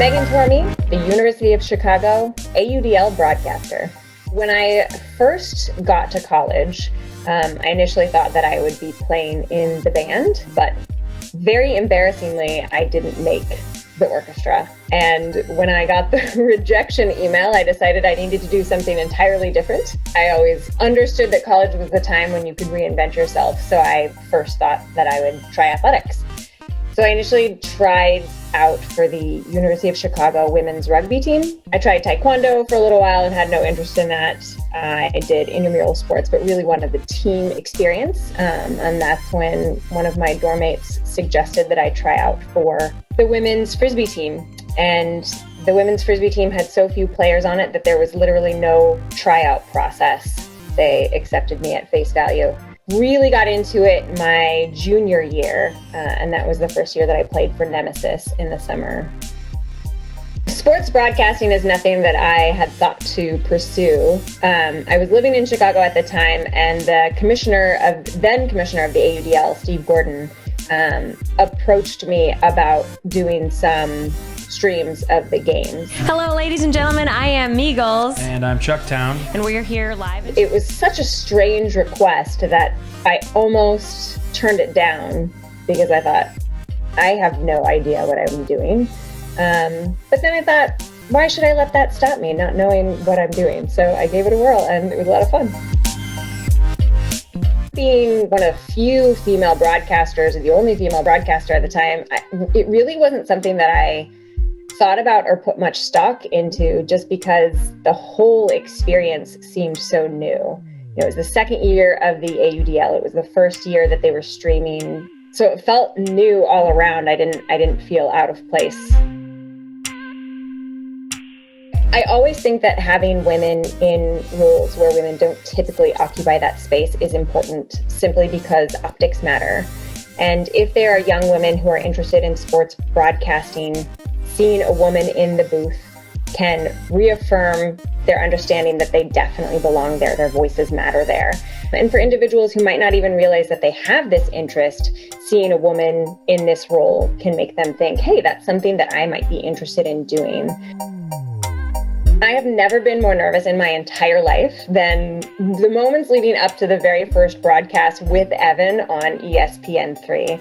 Megan Tormey, the University of Chicago, AUDL Broadcaster. When I first got to college, I initially thought that I would be playing in the band, but very embarrassingly, I didn't make the orchestra. And when I got the rejection email, I decided I needed to do something entirely different. I always understood that college was the time when you could reinvent yourself, so I first thought that I would try athletics. So I initially tried out for the University of Chicago women's rugby team. I tried taekwondo for a little while and had no interest in that. I did intramural sports, but really wanted the team experience. And that's when one of my dorm mates suggested that I try out for the women's Frisbee team. And the women's Frisbee team had so few players on it that there was literally no tryout process. They accepted me at face value. Really got into it my junior year, and that was the first year that I played for Nemesis in the summer. Sports broadcasting is nothing that I had thought to pursue. I was living in Chicago at the time, and the then commissioner of the AUDL, Steve Gordon, approached me about doing some streams of the games. Hello, ladies and gentlemen. I am Meagles. And I'm Chucktown. And we're here live. It was such a strange request that I almost turned it down because I thought, I have no idea what I'm doing. But then I thought, why should I let that stop me, not knowing what I'm doing? So I gave it a whirl, and it was a lot of fun. Being one of few female broadcasters, or the only female broadcaster at the time, it really wasn't something that I thought about or put much stock into, just because the whole experience seemed so new. It was the second year of the AUDL. It was the first year that they were streaming. So it felt new all around. I didn't feel out of place. I always think that having women in roles where women don't typically occupy that space is important, simply because optics matter. And if there are young women who are interested in sports broadcasting, seeing a woman in the booth can reaffirm their understanding that they definitely belong there. Their voices matter there. And for individuals who might not even realize that they have this interest, seeing a woman in this role can make them think, hey, that's something that I might be interested in doing. I have never been more nervous in my entire life than the moments leading up to the very first broadcast with Evan on ESPN3.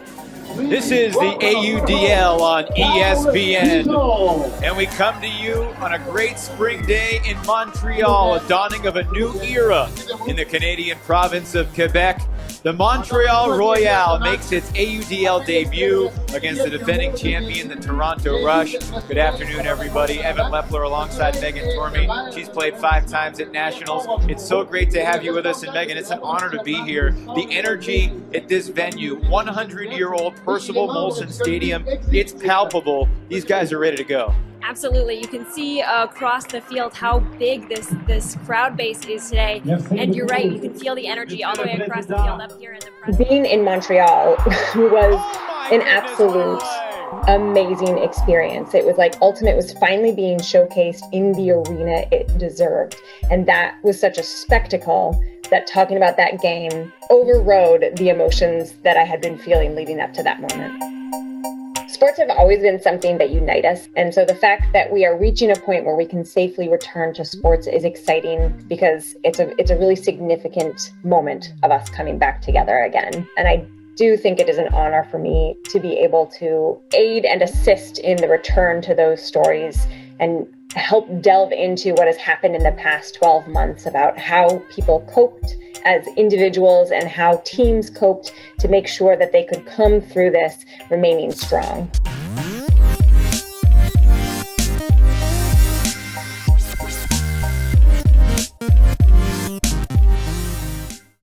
This is the AUDL on ESPN, and we come to you on a great spring day in Montreal, a dawning of a new era in the Canadian province of Quebec. The Montreal Royale makes its AUDL debut against the defending champion, the Toronto Rush. Good afternoon, everybody. Evan Lepler alongside Megan Tormey. She's played 5 times at Nationals. It's so great to have you with us, and Megan, it's an honor to be here. The energy at this venue, 100-year-old Percival Molson Stadium, it's palpable. These guys are ready to go. Absolutely. You can see across the field how big this crowd base is today. And you're right, you can feel the energy all the way across the field up here in the press. Being in Montreal was an absolute amazing experience. It was like Ultimate was finally being showcased in the arena it deserved. And that was such a spectacle that talking about that game overrode the emotions that I had been feeling leading up to that moment. Sports have always been something that unite us. And so the fact that we are reaching a point where we can safely return to sports is exciting, because it's a really significant moment of us coming back together again. And I do think it is an honor for me to be able to aid and assist in the return to those stories and help delve into what has happened in the past 12 months about how people coped as individuals and how teams coped to make sure that they could come through this remaining strong.